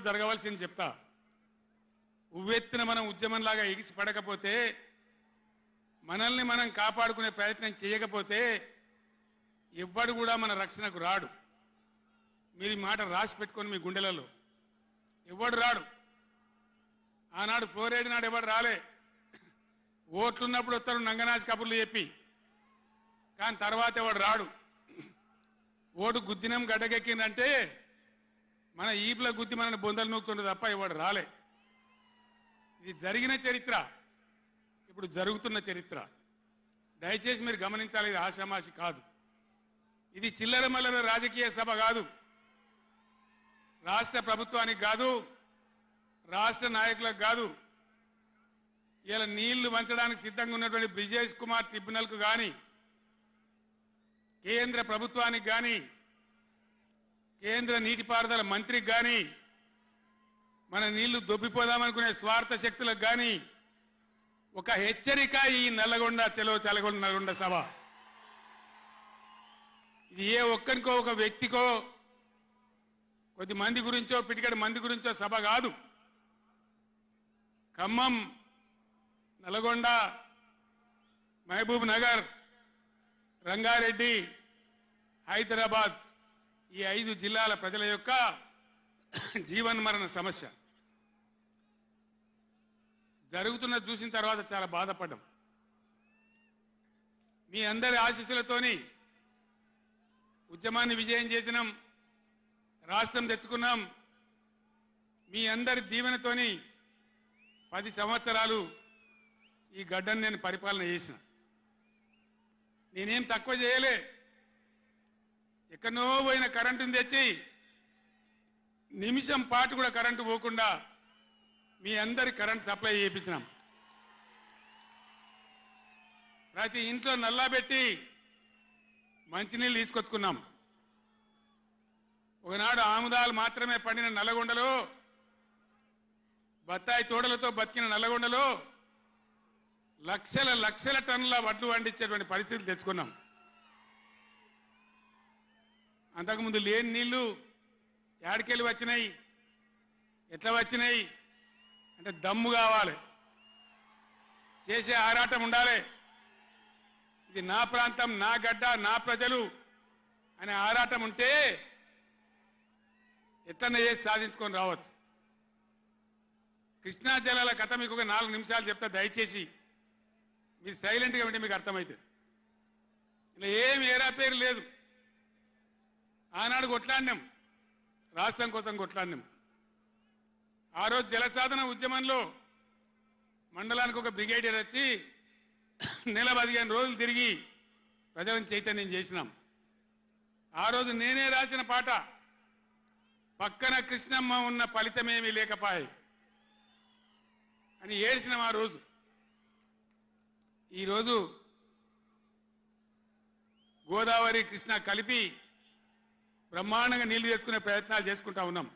జరగవలసింది చెప్తా. ఉవ్వెత్తున మనం ఉద్యమంలాగా ఎగిసి పడకపోతే, మనల్ని మనం కాపాడుకునే ప్రయత్నం చేయకపోతే ఎవ్వడు కూడా మన రక్షణకు రాడు. మీరు ఈ మాట రాసి పెట్టుకొని మీ గుండెలలో. ఎవడు రాడు. ఆనాడు ఫ్లోరైడ్ నాడు ఎవడు రాలే. ఓట్లున్నప్పుడు వస్తారు నంగనాచి కబుర్లు చెప్పి, కానీ తర్వాత ఎవడు రాడు. ఓటు గుద్దినం గడ్డకెక్కిందంటే మన ఈపుల గుద్ది మనని బొందలు నూకుతుండే తప్ప ఎవడు రాలే. ఇది జరిగిన చరిత్ర, ఇప్పుడు జరుగుతున్న చరిత్ర. దయచేసి మీరు గమనించాలి, ఇది ఆషామాషి కాదు. ఇది చిల్లర మల్లర రాజకీయ సభ కాదు. రాష్ట్ర ప్రభుత్వానికి కాదు, రాష్ట్ర నాయకులకు కాదు. ఇలా నీళ్లు వంచడానికి సిద్ధంగా ఉన్నటువంటి బ్రిజేష్ కుమార్ ట్రిబ్యునల్కు కానీ, కేంద్ర ప్రభుత్వానికి కానీ, కేంద్ర నీటిపారుదల మంత్రికి కానీ, మన నీళ్లు దొబ్బిపోదామనుకునే స్వార్థ శక్తులకు కానీ ఒక హెచ్చరిక ఈ నల్లగొండ చలో చలగొండ నల్గొండ సభ. ఇది ఏ ఒక్కరికో ఒక వ్యక్తికో కొద్ది మంది గురించో పిటికడి మంది గురించో సభ కాదు. ఖమ్మం, నల్గొండ, మహబూబ్ నగర్, రంగారెడ్డి, హైదరాబాద్ ఈ 5 జిల్లాల ప్రజల యొక్క జీవన్మరణ సమస్య జరుగుతున్న చూసిన తర్వాత చాలా బాధపడ్డాం. మీ అందరి ఆశీస్సులతోని ఉద్యమాన్ని విజయం చేసినాం, రాష్ట్రం తెచ్చుకున్నాం. మీ అందరి దీవెనతోని 10 సంవత్సరాలు ఈ గడ్డను నేను పరిపాలన చేసిన. నేనేం తక్కువ చేయలే. ఎక్కడో పోయిన కరెంటుని తెచ్చి నిమిషం పాటు కూడా కరెంటు పోకుండా మీ అందరి కరెంట్ సప్లై చేయించినాం. ప్రతి ఇంట్లో నల్లా పెట్టి మంచినీళ్ళు తీసుకొచ్చుకున్నాం. ఒకనాడు ఆముదాలు మాత్రమే పండిన నల్లగొండలో, బత్తాయి తోడలతో బతికిన నల్లగొండలో లక్షల లక్షల టన్నుల వడ్లు పండించేటువంటి పరిస్థితులు తెచ్చుకున్నాం. అంతకుముందు లేని నీళ్లు యాడికెళ్ళి వచ్చినాయి, ఎట్లా వచ్చినాయి అంటే దమ్ము కావాలి, చేసే ఆరాటం ఉండాలి. ఇది నా ప్రాంతం, నా గడ్డ, నా ప్రజలు అనే ఆరాటం ఉంటే ఎట్లన్నా చేసి సాధించుకొని రావచ్చు. కృష్ణా జలాల కథ మీకు ఒక 4 నిమిషాలు చెప్తా, దయచేసి మీరు సైలెంట్గా ఉంటే మీకు అర్థమవుతుంది. ఇలా ఏమి ఏరా పేరు లేదు. ఆనాడు కొట్లాడినాం, రాష్ట్రం కోసం కొట్లాడినాం. ఆ రోజు జలసాధన ఉద్యమంలో మండలానికి ఒక బ్రిగేడియర్ వచ్చి నెల 15 రోజులు తిరిగి ప్రజలను చైతన్యం చేసినాం. ఆ రోజు నేనే రాసిన పాట, పక్కన కృష్ణమ్మ ఉన్న ఫలితమేమీ లేకపాయే అని ఏడ్చినాం ఆ రోజు. ఈరోజు గోదావరి కృష్ణ కలిపి బ్రహ్మాండంగా నీళ్లు తెచ్చుకునే ప్రయత్నాలు చేసుకుంటా ఉన్నాం.